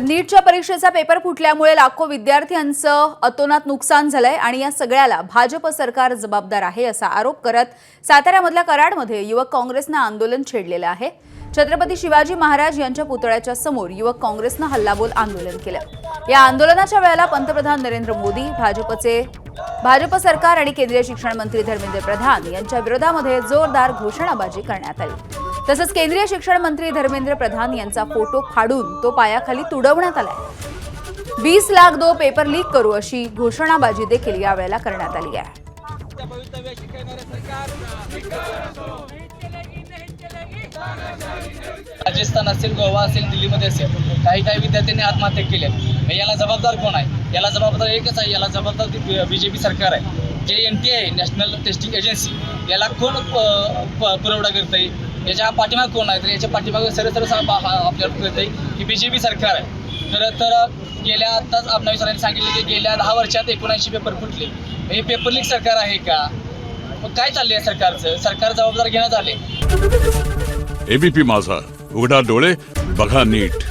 नीटच्या परीक्षेचा पेपर फुटल्यामुळे लाखो विद्यार्थ्यांचं अतोनात नुकसान झालंय आणि या सगळ्याला भाजप सरकार जबाबदार आहे असा आरोप करत साताऱ्यामधल्या कराडमध्ये युवक काँग्रेसनं आंदोलन छेडलेलं आहे। छत्रपती शिवाजी महाराज यांच्या पुतळ्याच्या समोर युवक काँग्रेसनं हल्लाबोल आंदोलन केलं। या आंदोलनाच्या वेळेला पंतप्रधान नरेंद्र मोदी, भाजप सरकार आणि केंद्रीय शिक्षण मंत्री धर्मेंद्र प्रधान यांच्या विरोधामध्ये जोरदार घोषणाबाजी करण्यात आली। तसंच केंद्रीय शिक्षण मंत्री धर्मेंद्र प्रधान यांचा फोटो फाडून तो पायाखाली तुडवण्यात आलाय। 20 लाख दो पेपर लीक करू अशी घोषणाबाजी देखील यावेळेला करण्यात आली आहे। राजस्थान असेल, गोवा असेल, दिल्लीमध्ये असेल, काही विद्यार्थ्यांनी आत्महत्या केल्या। याला जबाबदार कोण आहे? याला जबाबदार एकच आहे, याला जबाबदार बीजेपी सरकार आहे। जे NTA आहे, नॅशनल टेस्टिंग एजन्सी, याला कोण पुरवठा करतंय? याच्या पाठीमाग कोण आहे? तर याच्या पाठीमाग सरळ आपल्याला कळतंय की बीजेपी सरकार आहे। तर गेल्या आत्ताच आबनवी सरांनी सांगितले की गेल्या 10 वर्षात 79 पेपर फुटले। हे पेपर लीक सरकार आहे का? मग काय चाललंय सरकारचं? सरकार जबाबदार घेण्यात आले। ABP माझा, उघडा डोळे बघा नीट।